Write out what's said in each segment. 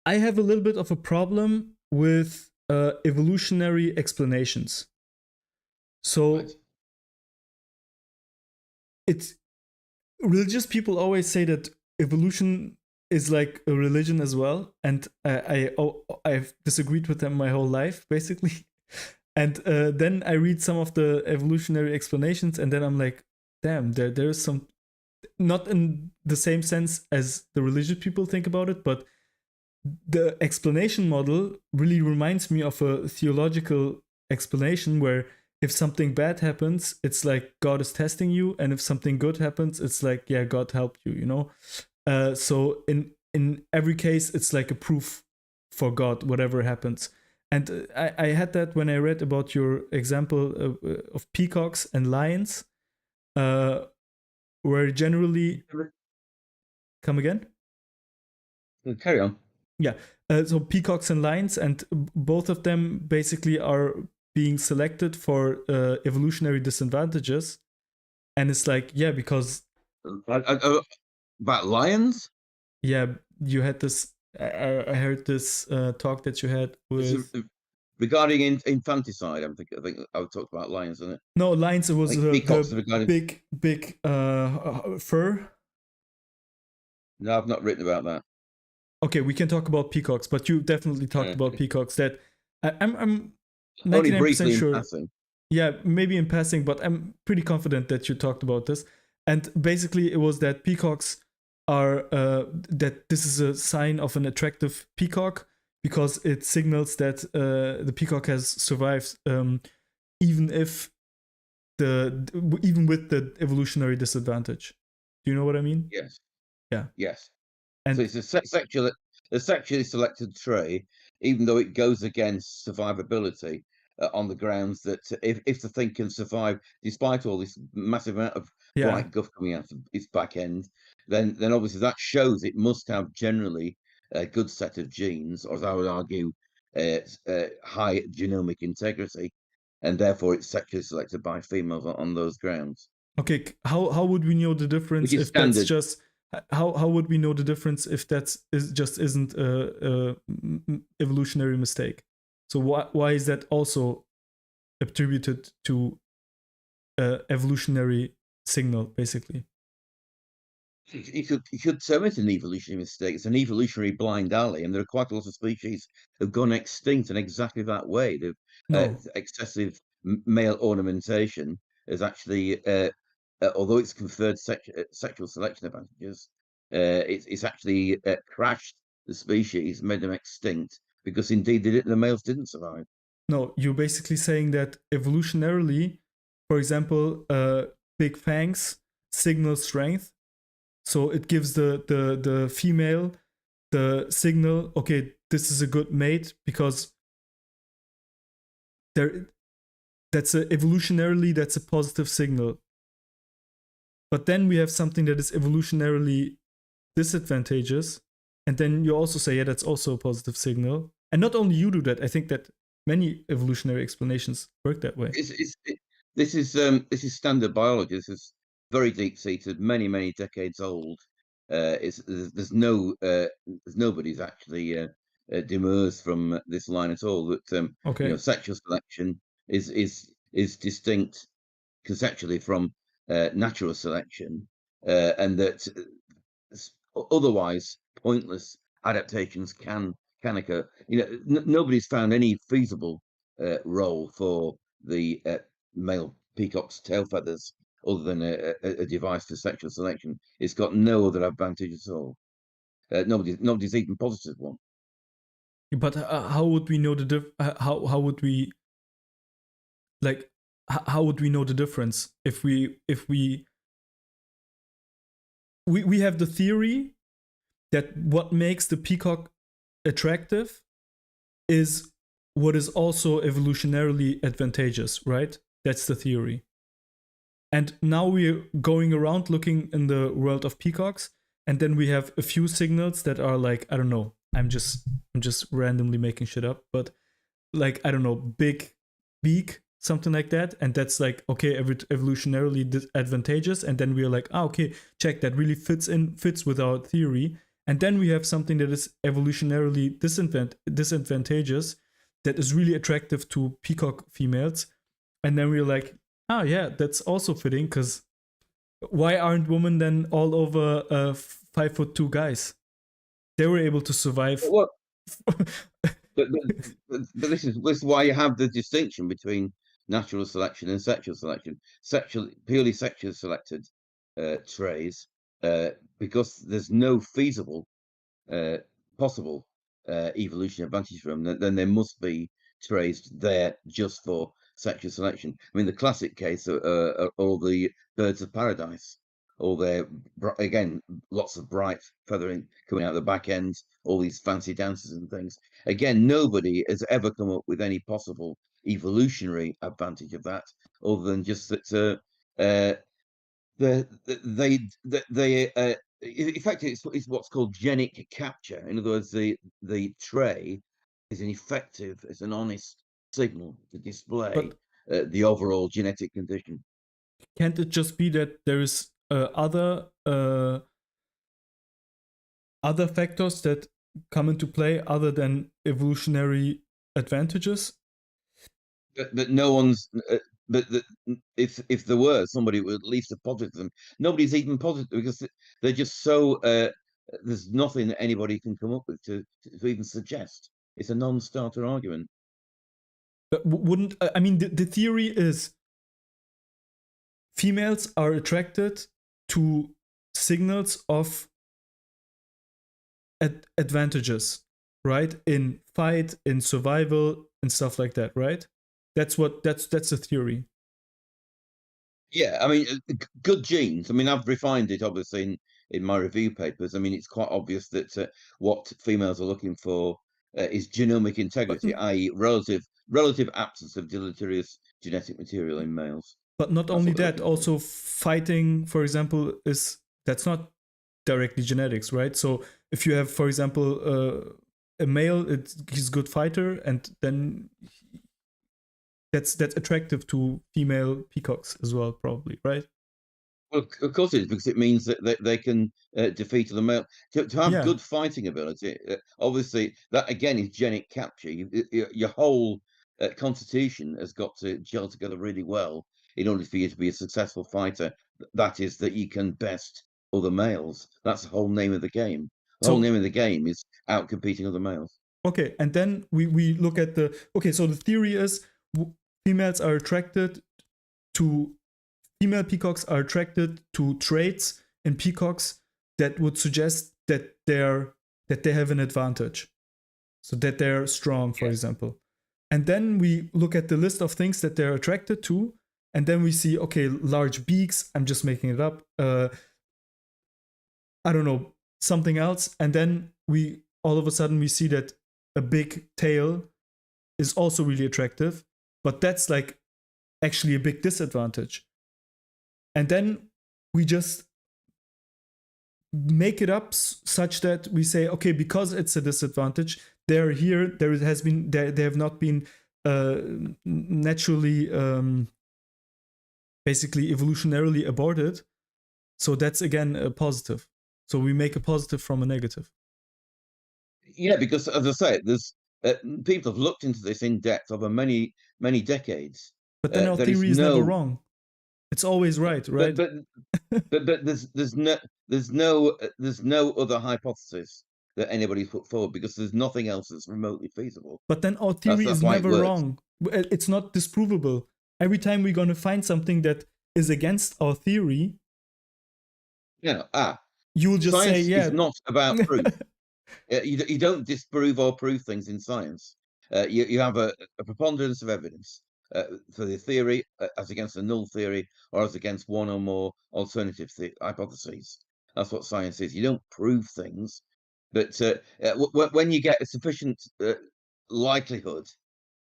I have a little bit of a problem with evolutionary explanations. So Right. it's religious people always say that evolution is like a religion as well, and I've disagreed with them my whole life basically. And then I read some of the evolutionary explanations, and then I'm like, damn, there's some, not in the same sense as the religious people think about it, but the explanation model really reminds me of a theological explanation where if something bad happens, it's like God is testing you, and if something good happens, it's like, yeah, God helped you, you know. So in every case, it's like a proof for God, whatever happens. And I had that when I read about your example of peacocks and lions, uh, where generally, come again? Carry on. Yeah. So peacocks and lions, and both of them basically are being selected for evolutionary disadvantages. And it's like, yeah, because About lions? yeah, you had this. I heard this talk that you had This is, with. regarding infanticide, I think I talked about lions, isn't it? No, lions. It I was think peacocks the regarding. big fur. No, I've not written about that. Okay, we can talk about peacocks, but you definitely talked about Okay. peacocks. That I'm Only 99% briefly in sure. passing. Yeah, maybe in passing, but I'm pretty confident that you talked about this. And basically, it was that peacocks are that this is a sign of an attractive peacock because it signals that the peacock has survived, even if even with the evolutionary disadvantage. Do you know what I mean? Yes. Yeah. Yes. So And it's a sexually selected trait, even though it goes against survivability on the grounds that if the thing can survive despite all this massive amount of yeah, white guff coming out of its back end, then obviously that shows it must have generally a good set of genes, or as I would argue, high genomic integrity, and therefore it's sexually selected by females on those grounds, okay, how would we know the difference which is if that's standard. just how would we know the difference if that's is just isn't a evolutionary mistake? So why is that also attributed to evolutionary signal basically? You could term it an evolutionary mistake. It's an evolutionary blind alley, and there are quite a lot of species that have gone extinct in exactly that way. The No, excessive male ornamentation is actually, although it's conferred sexual selection advantages, it's actually crashed the species, made them extinct because indeed the males didn't survive. no, you're basically saying that evolutionarily, for example, big fangs signal strength, so it gives the female the signal, okay, this is a good mate because there that's a evolutionarily that's a positive signal. But then we have something that is evolutionarily disadvantageous, and then you also say, yeah, that's also a positive signal. And not only you do that, I think that many evolutionary explanations work that way. This is standard biology. This is very deep seated, many decades old. There's nobody's actually demurs from this line at all. That Okay. sexual selection is distinct conceptually from natural selection, and that otherwise pointless adaptations can occur. Nobody's found any feasible role for the male peacock's tail feathers other than a device for sexual selection. It's got no other advantage at all. Nobody's even posited one. But how would we know the how would we like how would we know the difference if we have the theory that what makes the peacock attractive is what is also evolutionarily advantageous, right? That's the theory. And now we're going around looking in the world of peacocks, and then we have a few signals that are like, I don't know, I'm just randomly making shit up, but like, I don't know, big beak, something like that, and that's like, okay, evolutionarily advantageous, and then we're like, okay, check, that really fits with our theory, And then we have something that is evolutionarily disadvantageous, that is really attractive to peacock females. And then we're like, oh yeah, that's also fitting, because why aren't women then all over 5'2" guys? They were able to survive. Well, but, this is why you have the distinction between natural selection and sexual selection. Purely sexually selected traits, because there's no feasible uh, possible evolutionary advantage from them, then there must be traits there just for sexual selection. I mean, the classic case are all the birds of paradise, all their, again, lots of bright feathering coming out the back end, all these fancy dances and things. Again, nobody has ever come up with any possible evolutionary advantage of that, other than just that effectively it's what's called genic capture. In other words, the tray is an honest signal to display But the overall genetic condition. can't it just be that there is other factors that come into play other than evolutionary advantages? But no one's. But if there were somebody would at least have posited them, nobody's even positive because they're just so. There's nothing that anybody can come up with to even suggest. It's a non-starter argument. But wouldn't I mean the theory is females are attracted to signals of advantages, right? In fight, in survival, and stuff like that, right? That's the theory. Yeah, I mean, good genes. I mean, I've refined it obviously in my review papers. I mean, it's quite obvious that what females are looking for is genomic But integrity, i.e., relative absence of deleterious genetic material in males. but not That's only what they're that, looking for. also fighting, for example, that's not directly genetics, right? So if you have, for example, a male, he's a good fighter, and then that's attractive to female peacocks as well, probably, right? Well, of course it is, because it means that they can defeat the male. To have Yeah. good fighting ability, obviously, that again is genic capture. Your whole constitution has got to gel together really well in order for you to be a successful fighter. That is, that you can best other males. That's the whole name of the game. The whole So name of the game is out competing other males. okay, and then we look at the okay. So the theory is females are attracted to female peacocks are attracted to traits in peacocks that would suggest that they have an advantage, so that they're strong, for Yeah. example. And then we look at the list of things that they're attracted to, and then we see, okay, large beaks. I'm just making it up. I don't know, something else, and then we all of a sudden we see that a big tail is also really attractive, but that's like actually a big disadvantage. And then we just make it up such that we say, okay, because it's a disadvantage, they're here. They have not been naturally, basically evolutionarily aborted. So that's again a positive. So we make a positive from a negative. Yeah, because as I say, there's people have looked into this in depth over many decades. But then our There is theory is never no, wrong. It's always right, but right? but but there's no other hypothesis that anybody's put forward because there's nothing else that's remotely feasible. But then our theory That's is why it never works. wrong. It's not disprovable. Every time we're going to find something that is against our theory, you'll just say, Science is yeah. not about proof. You don't disprove or prove things in science. You have a preponderance of evidence for the theory as against a null theory or as against one or more alternative hypotheses. That's what science is. You don't prove things, but when you get a sufficient likelihood,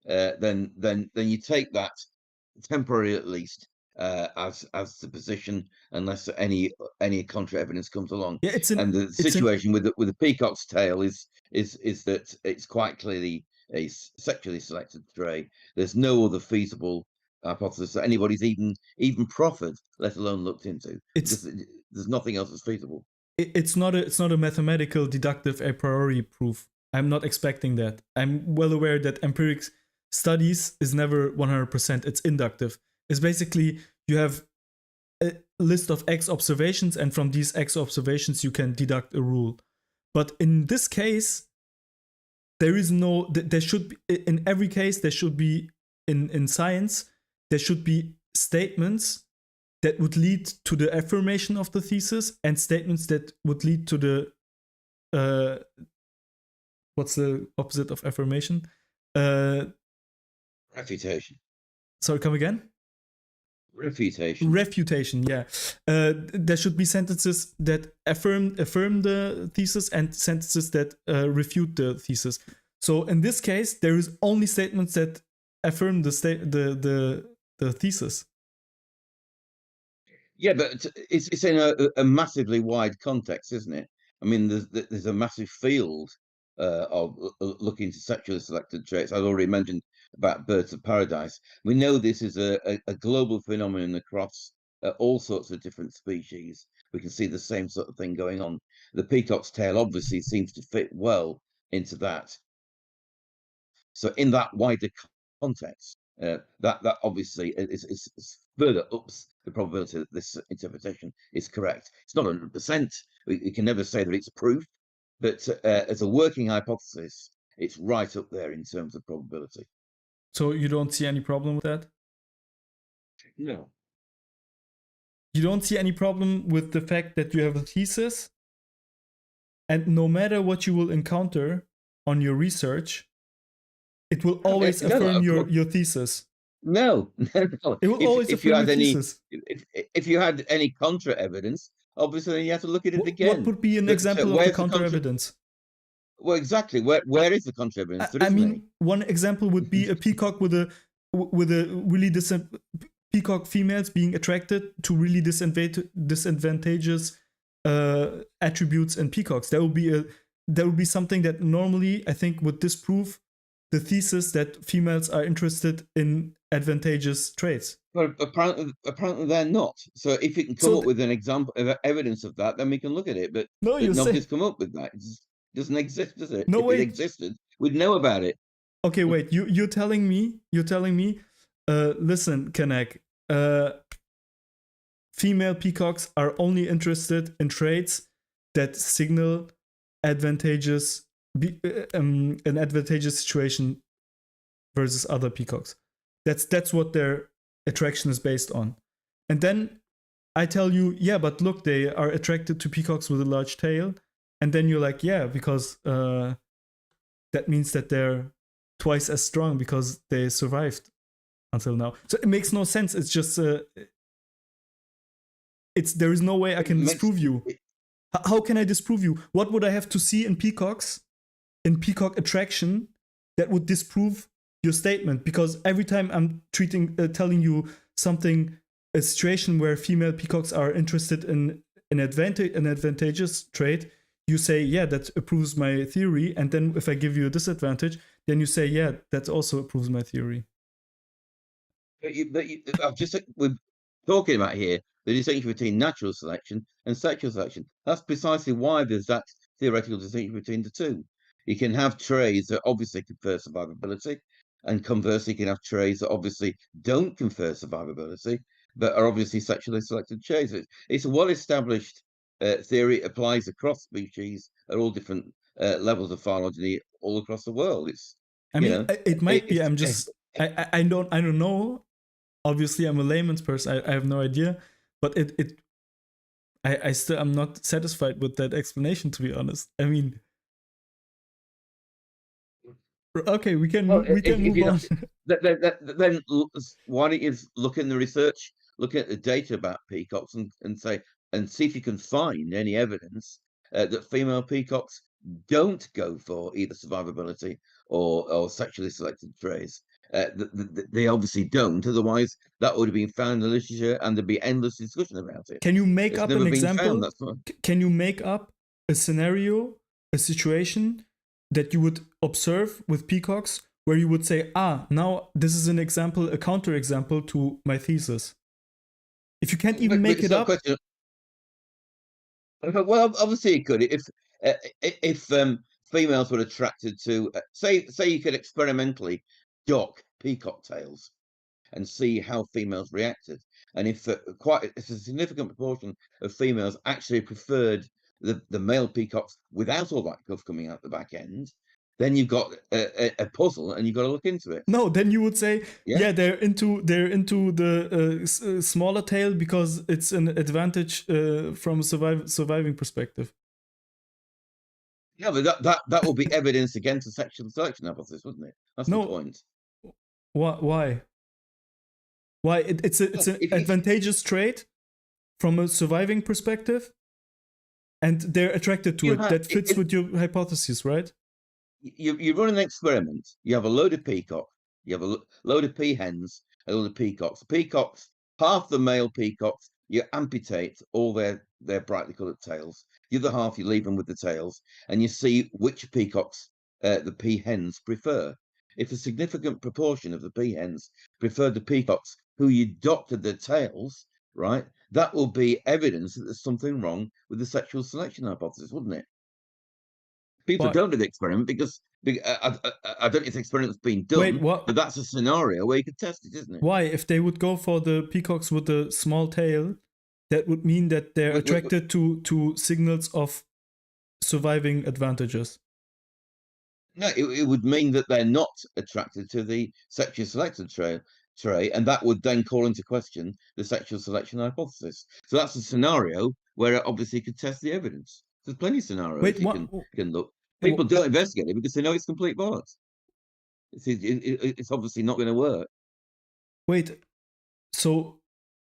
then you take that temporarily at least as the position, unless any contra evidence comes along. Yeah, And the it's an situation with the peacock's tail is that it's quite clearly a sexually selected trait. There's no other feasible hypothesis that anybody's even proffered, let alone looked into, because it's there's nothing else that's feasible. it's not a mathematical deductive a priori proof. I'm not expecting that. I'm well aware that empiric studies is never 100%. It's inductive. It's basically you have a list of X observations, and from these X observations you can deduct a rule. But in this case, there should be, in every case, there should be, in science, there should be statements that would lead to the affirmation of the thesis and statements that would lead to the, what's the opposite of affirmation? Refutation. Sorry, come again? Refutation, yeah. There should be sentences that affirm the thesis and sentences that refute the thesis. So in this case, there is only statements that affirm the thesis. Yeah, but it's in a massively wide context, isn't it? I mean, there's a massive field of looking into sexually selected traits. I've already mentioned about birds of paradise. We know this is a global phenomenon across all sorts of different species. We can see the same sort of thing going on. The peacock's tail obviously seems to fit well into that. So in that wider context, that obviously is further ups the probability that this interpretation is correct. It's not 100%. We can never say that it's proof, but as a working hypothesis, it's right up there in terms of probability. So you don't see any problem with that? No. You don't see any problem with the fact that you have a thesis, and no matter what you will encounter on your research, it will always affirm your thesis. No. It will always affirm your thesis. If you had any contra evidence, obviously then you have to look at it again. What would be an example of the contra evidence? Well, exactly. Where is the contra evidence? I mean, one example would be a peacock with a really peacock females being attracted to really disadvantageous attributes in peacocks. There would be something that normally I think would disprove the thesis that females are interested in advantageous traits. But apparently they're not. So if you can come up with an example of evidence of that, then we can look at it. But nobody's come up with that. It doesn't exist, does it? No, if it existed, we'd know about it. Okay, wait. You're telling me. Listen, Kanek. Female peacocks are only interested in traits that signal advantageous. An advantageous situation versus other peacocks. That's what their attraction is based on. And then I tell you, yeah, but look, they are attracted to peacocks with a large tail. And then you're like, yeah, because that means that they're twice as strong because they survived until now. So it makes no sense. It's just there is no way I can disprove you. How can I disprove you? What would I have to see in peacocks? In peacock attraction that would disprove your statement, because every time I'm telling you something, a situation where female peacocks are interested in an advantageous trait, you say, yeah, that approves my theory. And then if I give you a disadvantage, then you say, yeah, that also approves my theory. We're talking about here the distinction between natural selection and sexual selection. That's precisely why there's that theoretical distinction between the two. You can have traits that obviously confer survivability, and conversely, you can have traits that obviously don't confer survivability, but are obviously sexually selected traits. It's a well-established theory. It applies across species at all different levels of phylogeny all across the world. It might be. I don't know. Obviously, I'm a layman's person. I have no idea, but I still am not satisfied with that explanation, to be honest. I mean. Okay, we can move on. Then why don't you look in the research, look at the data about peacocks, and see if you can find any evidence that female peacocks don't go for either survivability or sexually selected traits. They obviously don't. Otherwise, that would have been found in the literature, and there'd be endless discussion about it. Can you make up an example? Can you make up a scenario, a situation that you would observe with peacocks where you would say, now this is an example, a counterexample to my thesis? If you can't even make it up, Well, obviously it could. If females were attracted to, say you could experimentally dock peacock tails and see how females reacted, and if a significant proportion of females actually preferred the male peacocks without all that guff coming out the back end, then you've got a puzzle, and you've got to look into it. No, then you would say, Yeah. yeah, they're into the smaller tail because it's an advantage from a surviving perspective. Yeah, but that will be evidence against the sexual selection hypothesis, wouldn't it? That's the No, point. why? Why? It's Well, an if advantageous trait from a surviving perspective, and they're attracted to you it. have That fits with your hypothesis, right? you run an experiment. You have a load of peacocks. You have a load of peahens, a load of peacocks. Peacocks, half the male peacocks, you amputate all their brightly coloured tails. The other half, you leave them with the tails, and you see which peacocks the peahens prefer. If a significant proportion of the peahens prefer the peacocks who you doctored their tails, right, that will be evidence that there's something wrong with the sexual selection hypothesis, wouldn't it? People Why? don't do the experiment because I don't know if the experiment's been Wait, done, what? but that's a scenario where you could test it, isn't it? Why? If they would go for the peacocks with the small tail, that would mean that they're attracted to signals of surviving advantages. No, it would mean that they're not attracted to the sexually selected trait, and that would then call into question the sexual selection hypothesis. So that's a scenario where it obviously could test the evidence. There's plenty of scenarios Wait, you what? can look. People don't investigate it because they know it's complete bollocks. It's obviously not going to work. Wait. So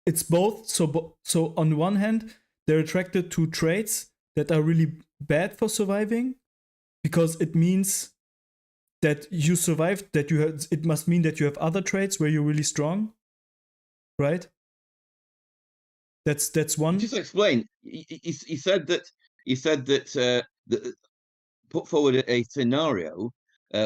it's both. So on one hand, they're attracted to traits that are really bad for surviving, because it means that you survived. That you have. It must mean that you have other traits where you're really strong, right? That's one. Just explain. You said that put forward a scenario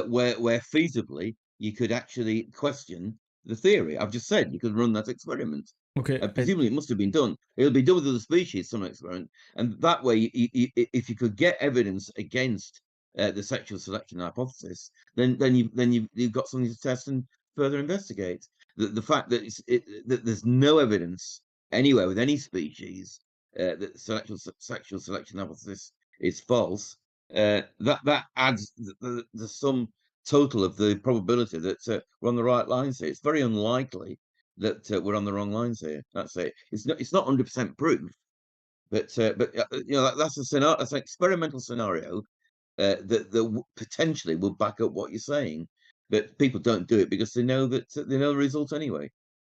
where feasibly you could actually question the theory. I've just said you could run that experiment. Okay. Presumably, it must have been done. It'll be done with other species, some experiment, and that way, if you could get evidence against the sexual selection hypothesis, then you've got something to test and further investigate. The fact that that there's no evidence anywhere with any species that sexual selection hypothesis is false, that adds the sum total of the probability that we're on the right lines here. It's very unlikely that we're on the wrong lines here. That's it. It's not 100% proof, but you know, that's a scenario. That's an experimental scenario that potentially will back up what you're saying. But people don't do it because they know the result anyway.